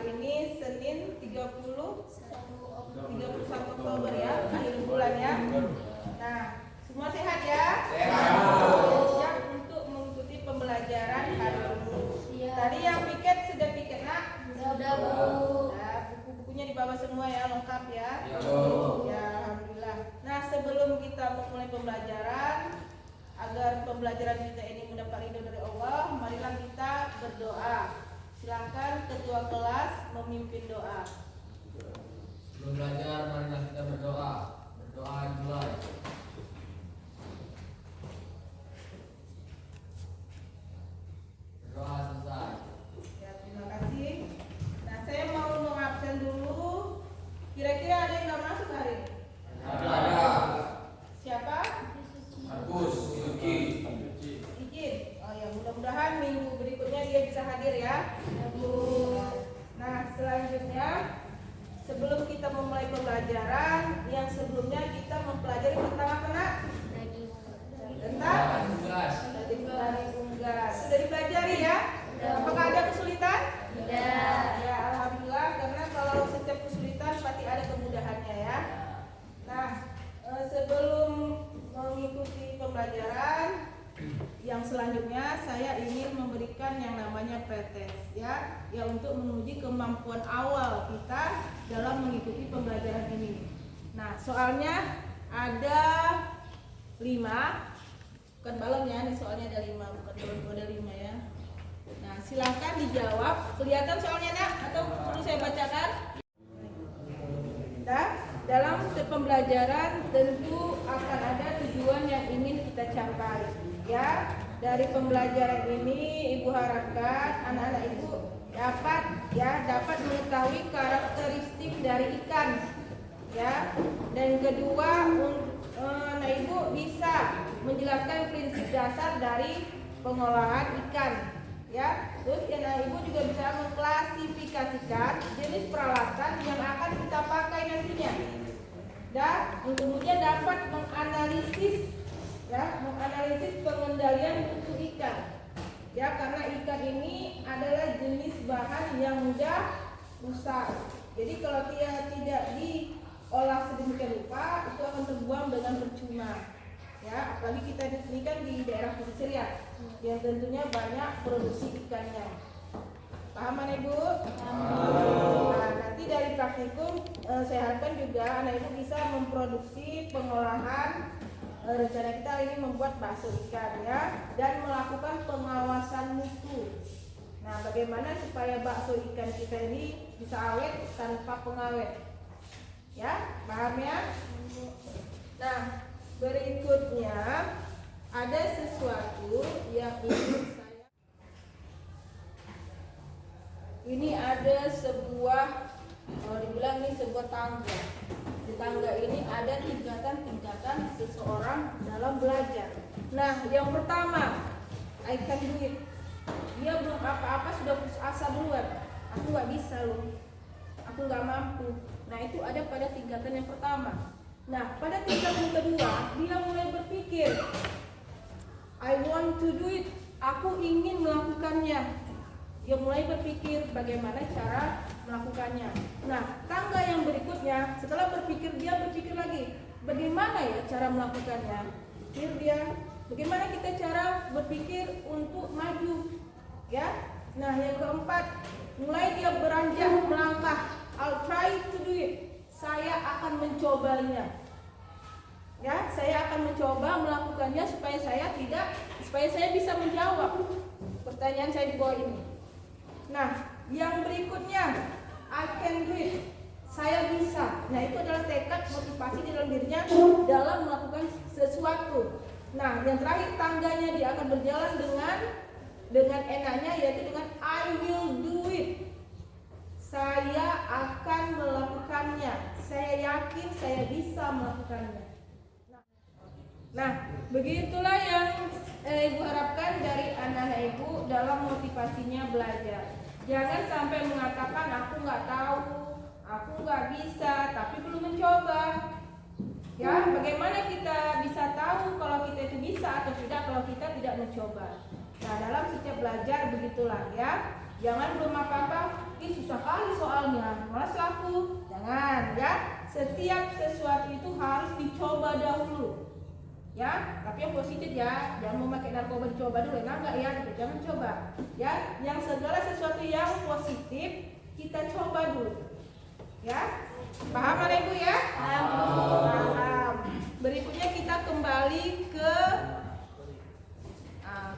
ini Senin 31 Oktober ya, akhir bulan ya. Nah, semua sehat ya? Siap untuk mengikuti pembelajaran hari ini. Tadi yang piket sudah piket nak? Sudah, Bu. Nah, buku-bukunya dibawa semua ya, lengkap ya? Ya, alhamdulillah. Nah, sebelum kita memulai pembelajaran, agar pembelajaran kita ini mendapat ridho dari Allah, marilah kita berdoa. Silakan ketua kelas memimpin doa. Sebelum belajar, marilah kita berdoa. Berdoa dimulai. Berdoa selesai. Ya, terima kasih. Nah, saya mau mengabsen dulu. Kira-kira ada yang nggak masuk hari ini? Ada. Siapa? Markus, Yuki. Izin. Oh ya, mudah-mudahan minggu berikutnya dia bisa hadir ya. Nah, selanjutnya sebelum kita memulai pembelajaran, yang sebelumnya kita mempelajari tentang apa nak? Tentang daging unggas. Sudah dipelajari ya? Apakah ada kesulitan? Tidak. Ya, alhamdulillah, karena kalau setiap kesulitan pasti ada kemudahannya ya. Nah, sebelum mengikuti pembelajaran yang selanjutnya, saya ingin memberikan yang namanya pretest ya, untuk menguji kemampuan awal kita dalam mengikuti pembelajaran ini. Nah, soalnya ada 5, bukan balon ya, ini soalnya ada 5, bukan balon, ada 5 ya. Nah, silakan dijawab. Kelihatan soalnya nak? Atau perlu saya bacakan? Nah, dalam pembelajaran tentu akan ada tujuan yang ingin kita capai. Ya, dari pembelajaran ini Ibu harapkan anak-anak Ibu dapat mengetahui karakteristik dari ikan. Ya, dan kedua, anak Ibu bisa menjelaskan prinsip dasar dari pengolahan ikan. Ya, terus anak Ibu juga bisa mengklasifikasikan jenis peralatan yang akan kita pakai nantinya. Dan kemudian dapat menganalisis pengendalian mutu ikan. Ya, karena ikan ini adalah jenis bahan yang mudah rusak. Jadi kalau dia tidak diolah sedemikian rupa, itu akan terbuang dengan percuma. Ya, apalagi kita ini kan di daerah pesisir ya, yang tentunya banyak produksi ikannya. Paham kan Ibu? Nah, nanti dari praktikum saya harapkan juga anak Ibu bisa memproduksi pengolahan. Rencana kita ini membuat bakso ikan ya, dan melakukan pengawasan mutu. Nah, bagaimana supaya bakso ikan kita ini bisa awet tanpa pengawet? Ya, paham ya? Nah, berikutnya ada sesuatu yang ingin saya. Ini ada sebuah, kalau dibilang ini sebuah tangga. Di tangga ini ada tingkatan-tingkatan seseorang dalam belajar. Nah, yang pertama, I can do it. Dia belum apa-apa sudah putus asa duluan. Aku nggak bisa loh. Aku nggak mampu. Nah, itu ada pada tingkatan yang pertama. Nah, pada tingkatan kedua, dia mulai berpikir, I want to do it. Aku ingin melakukannya. Dia mulai berpikir bagaimana cara melakukannya. Nah, tangga yang berikutnya, setelah berpikir, dia berpikir lagi, bagaimana ya cara melakukannya. Pikir dia, bagaimana kita cara berpikir untuk maju. Ya. Nah, yang keempat, mulai dia beranjak melangkah. I'll try to do it. Saya akan mencobanya. Ya, saya akan mencoba melakukannya supaya saya bisa menjawab pertanyaan saya di bawah ini. Nah, yang berikutnya, I can do it. Saya bisa. Nah, itu adalah tekad motivasi di dalam dirinya dalam melakukan sesuatu. Nah, yang terakhir tangganya dia akan berjalan dengan enaknya, yaitu dengan I will do it. Saya akan melakukannya. Saya yakin saya bisa melakukannya. Nah, begitulah yang Ibu harapkan dari anak-anak Ibu dalam motivasinya belajar. Jangan sampai mengatakan aku nggak tahu, aku nggak bisa, tapi belum mencoba. Ya, bagaimana kita bisa tahu kalau kita itu bisa atau tidak kalau kita tidak mencoba? Nah, dalam setiap belajar begitulah ya. Jangan belum apa-apa, ih susah kali soalnya, malas laku. Jangan ya. Setiap sesuatu itu harus dicoba dahulu. Ya, tapi yang positif ya. Jangan mau pakai narkoba dicoba dulu, enak enggak ya? Jangan coba. Ya, yang segala sesuatu yang positif kita coba dulu. Ya. Paham mana Ibu ya? Paham. Berikutnya kita kembali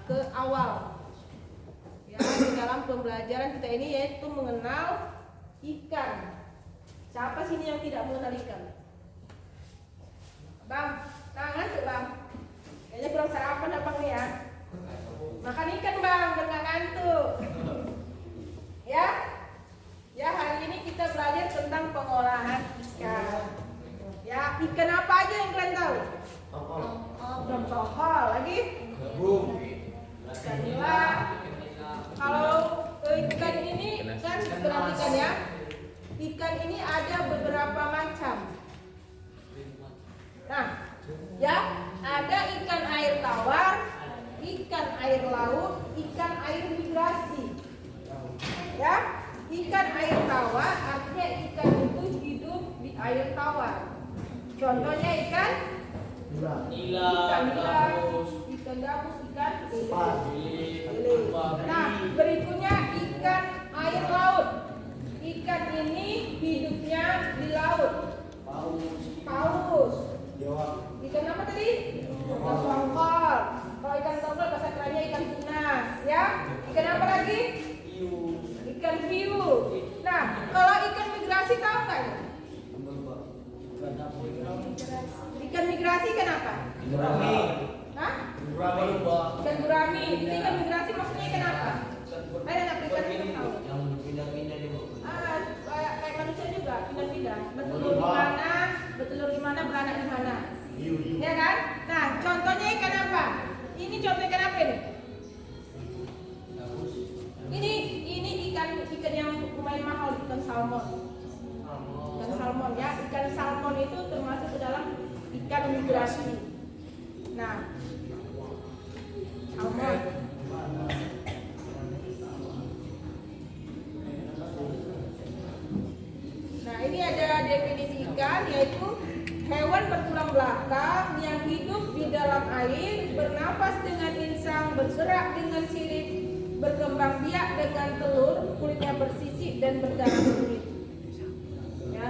ke awal. Ya, di dalam pembelajaran kita ini yaitu mengenal ikan. Siapa sini yang tidak mengenal ikan? Bang, tangan tuh Bang. Kayaknya kurang sarapan abang nih ya. Makan ikan Bang, biar nggak ngantuk. Ya, ya hari ini kita belajar tentang pengolahan ikan. Ya, ikan apa aja yang kalian tahu? Ikan tongkol, lagi? Ikan nila. Kalau ikan ini kan perhatikan ya, ikan ini ada beberapa macam. Nah, ya ada ikan air tawar, ikan air laut, ikan air migrasi. Ya, ikan air tawar artinya ikan itu hidup di air tawar. Contohnya ikan Nila, ikan gabus, ikan lele. Nah, berikutnya ikan air laut. Ikan ini hidupnya di laut. Paus. Ikan apa tadi? Ikan tongkol. Kalau ikan tongkol bahasa kerennya ikan tuna, ya. Ikan apa lagi? Ikan hiu. Nah, kalau ikan migrasi tahu nggak? Ikan migrasi ikan apa? Hah? Ikan gurami. Itu ikan migrasi maksudnya ikan apa? Ada nggak ikan itu tahu? Yang pindah-pindah di bawah. Kayak manusia juga pindah-pindah. Bertelur di mana, beranak di mana? Ya kan? Nah, contohnya ikan apa? Ini contoh ikan apa nih? Ini ikan yang lumayan mahal, ikan salmon. Ikan salmon ya, ikan salmon itu termasuk ke dalam ikan migrasi. Nah, salmon. Nah, ini ada definisi ikan yaitu hewan bertulang belakang yang hidup di dalam air, bernafas dengan insang, bergerak dengan sirip, berkembang biak dengan telur, kulitnya bersisik dan berdarah dingin. Ya,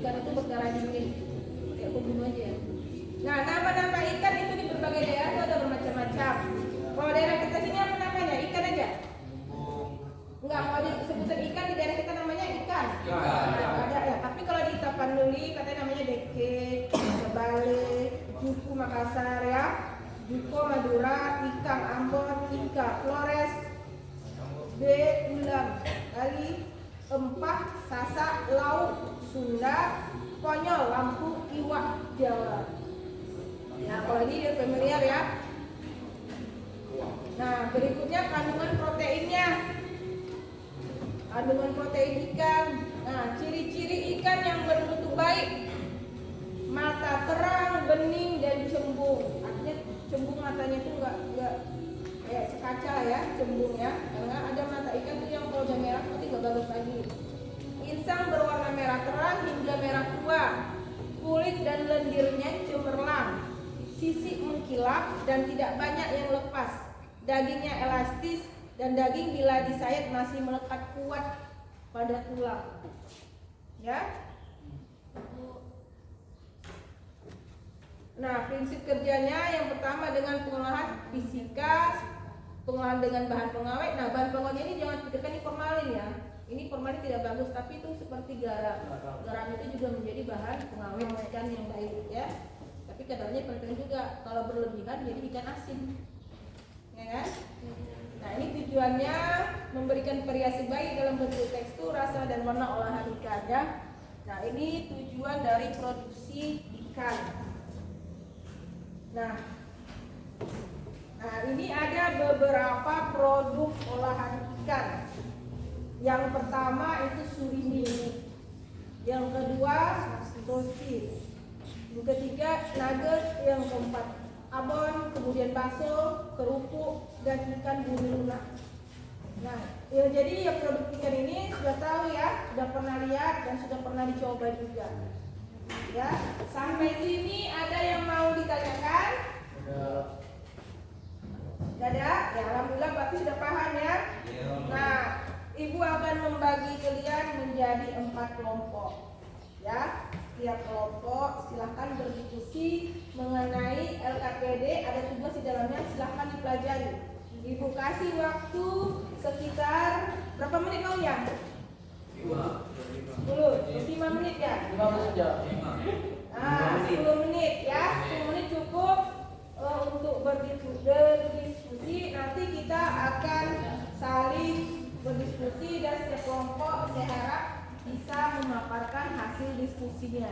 ikan itu berdarah dingin. Kayak pembunuh aja ya. Nah, nama-nama ikan itu di berbagai daerah itu ada bermacam-macam. Kalau daerah kita sini apa namanya? Ikan aja? Enggak, kalau disebutan ikan di daerah kita namanya ikan. Ada ya, tapi kalau di Tapanuli katanya namanya deke, kebale, juku Makassar ya, juko Madura, ikan Ambon, ika Flores, B ulam, kali, empah, sasak, lauk, Sunda, konyol, Lampung, iwak, Jawa. Nah, kalau ini dia familiar ya. Nah, berikutnya kandungan proteinnya. Kandungan protein ikan. Nah, ciri-ciri ikan yang bermutu baik: mata terang, bening, dan cembung. Artinya cembung matanya itu enggak kayak sekaca ya, cembung ya. Karena ada mata ikan tuh yang kalau udah merah nanti enggak bagus lagi. Insang berwarna merah terang hingga merah tua. Kulit dan lendirnya cemerlang. Sisik mengkilap dan tidak banyak yang lepas. Dagingnya elastis dan daging bila disayat masih melekat kuat pada tulang. Ya. Nah, prinsip kerjanya yang pertama dengan pengolahan fisika, pengolahan dengan bahan pengawet. Nah, bahan pengawetnya ini jangan pikirkan ini formalin ya. Ini formalin tidak bagus, tapi itu seperti garam. Garam itu juga menjadi bahan pengawet ikan yang baik ya. Tapi kadarnya penting juga. Kalau berlebihan jadi ikan asin. Ya kan? Nah, ini tujuannya memberikan variasi baik dalam bentuk tekstur, rasa, dan warna olahan ikan ya. Nah, ini tujuan dari produksi ikan. Nah, ini ada beberapa produk olahan ikan. Yang pertama itu surimi, yang kedua sosis, yang ketiga nugget, yang keempat abon, kemudian bakso, kerupuk, dan ikan bumi lunak. Nah, ya, jadi ya produk ikan ini sudah tahu ya, sudah pernah lihat dan sudah pernah dicoba juga. Ya, sampai sini ada yang mau ditanyakan? Tidak ada? Ya, alhamdulillah berarti sudah paham ya. Nah, Ibu akan membagi kalian menjadi 4 kelompok. Ya, setiap kelompok silahkan berdiskusi mengenai LKPD. Ada tugas di dalamnya, silahkan dipelajari. Ibu kasih waktu sekitar berapa menit mau ya? 5 menit ya? 5 menit ya? 10 menit ya. 10 menit cukup untuk berdiskusi. Nanti kita akan saling berdiskusi dan setiap kelompok saya harap bisa memaparkan hasil diskusinya.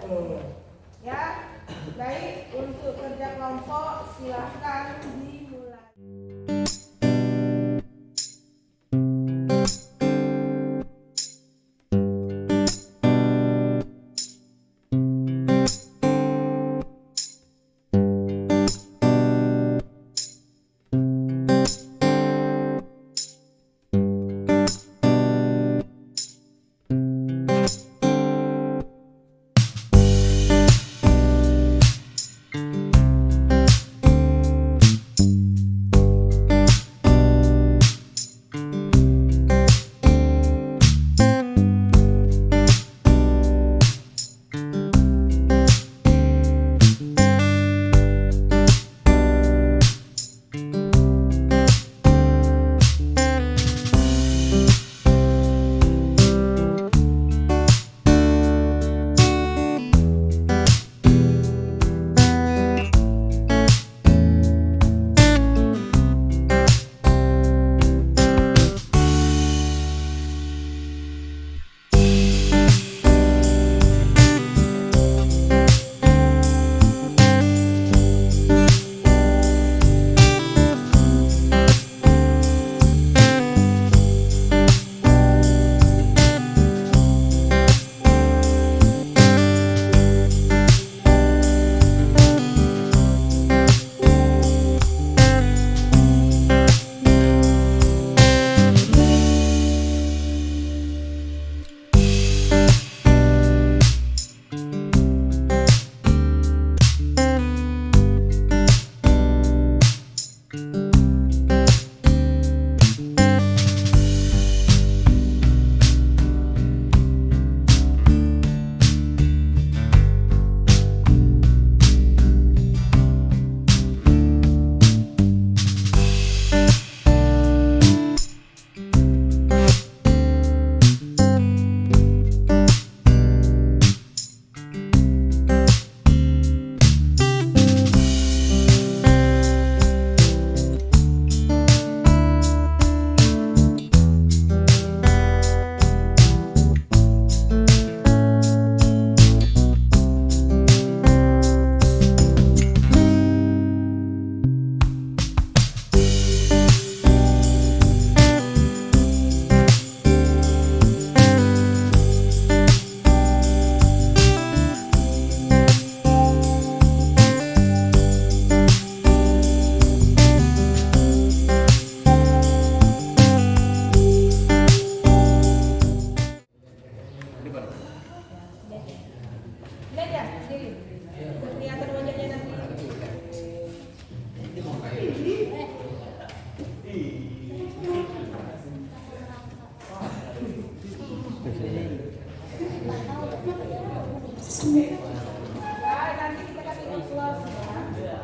Ya, baik, untuk kerja kelompok silahkan dimulai. Lihat ya, sendiri. Kelihatan wajahnya nanti. Ya, nanti kita kasih close ya.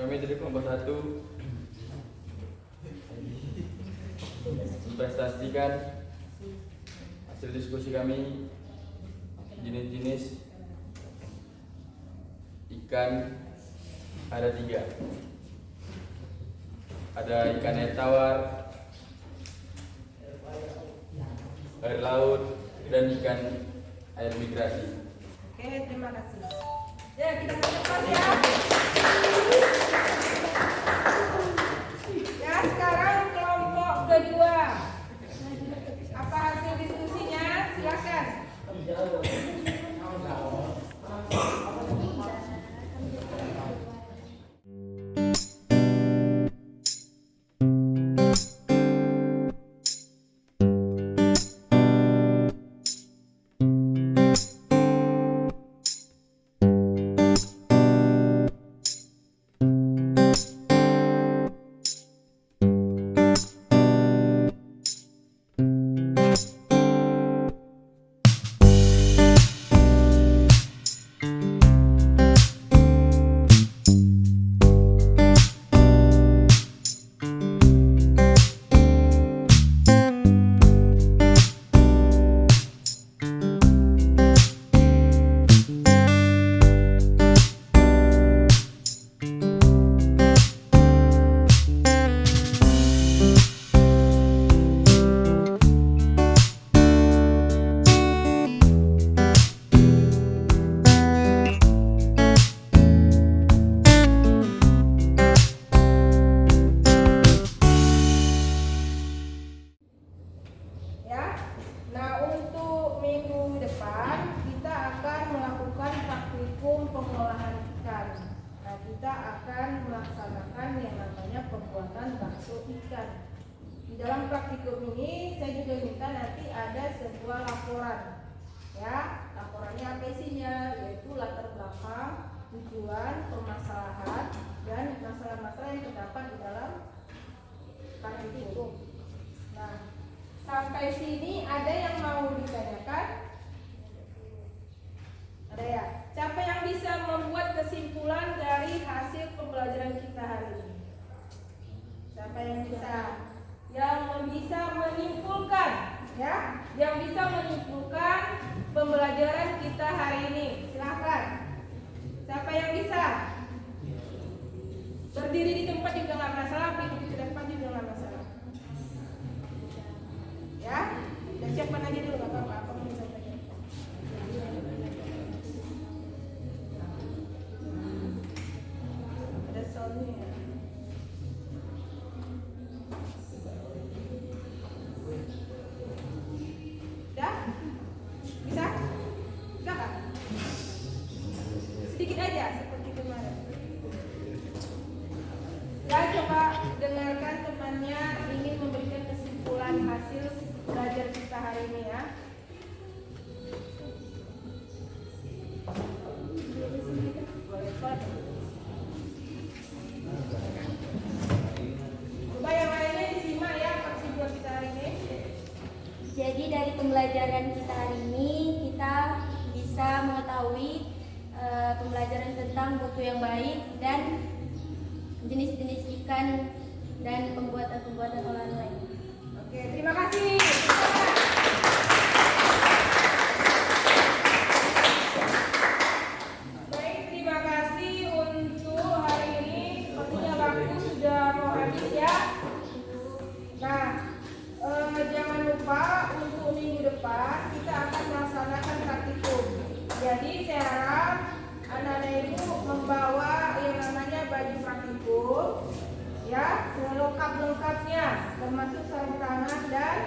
Kami dari kelompok 1 mempresentasikan hasil diskusi kami jenis-jenis ikan ada 3. ada ikan air tawar, air laut, dan ikan air migrasi. Oke, terima kasih. Ya, kita cepat ya. Ya, sekarang kelompok kedua. Apa hasil diskusinya? Silakan. Ya. Nah, untuk minggu depan kita akan melakukan praktikum pengolahan ikan. Nah, kita akan melaksanakan yang namanya pembuatan bakso ikan. Di dalam praktikum ini saya juga minta nanti ada sebuah laporan. Ya, laporannya apa isinya? Yaitu latar belakang, tujuan, permasalahan, dan masalah-masalah yang terdapat di dalam praktikum. Nah, sampai sini ada yang mau ditanyakan? Ada ya? Siapa yang bisa membuat kesimpulan dari hasil pembelajaran kita hari ini? Siapa yang bisa? Yang bisa menyimpulkan, ya? Yang bisa menyimpulkan pembelajaran kita hari ini. Silakan. Siapa yang bisa? Berdiri di tempat juga nggak masalah, berdiri di depan juga nggak masalah. Ya, dan siapkan aja dulu, nggak apa-apa, apa bisa saja. Ada soundnya. Dah? Bisa? Bisa kan? Sedikit aja seperti kemarin. Ya, coba dengarkan temannya ingin memberikan kesimpulan hasil belajar kita hari ini ya. Coba yang lainnya disimak ya kesimpulan kita hari ini. Jadi dari pembelajaran kita hari ini kita bisa mengetahui pembelajaran tentang mutu yang baik dan jenis-jenis ikan dan pembuatan-pembuatan olahan lain. Oke, terima kasih. Baik, terima kasih untuk hari ini. Sepertinya waktu sudah mau habis ya. Nah, jangan lupa untuk minggu depan kita akan melaksanakan praktikum. Jadi saya harap anak-anak ibu membawa yang namanya baju praktikum, ya, selengkap-lengkapnya, termasuk sarung tangan dan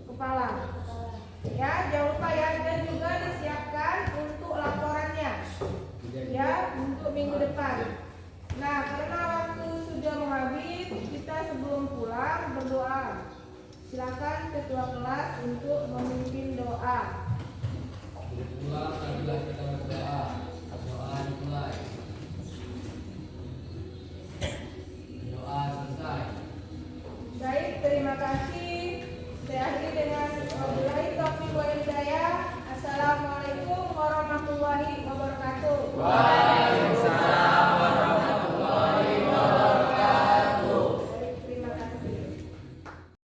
kepala. Ya, jangan lupa ya, dan juga disiapkan untuk laporannya, ya, untuk minggu depan. Nah, karena waktu sudah mau habis, kita sebelum pulang berdoa. Silakan ketua kelas untuk memimpin doa. Pulang, marilah kita berdoa. Doa dimulai. Doa selesai. Baik, terima kasih. Saya akhiri dengan wabillahi taufiq wal hidayah. Assalamualaikum warahmatullahi wabarakatuh.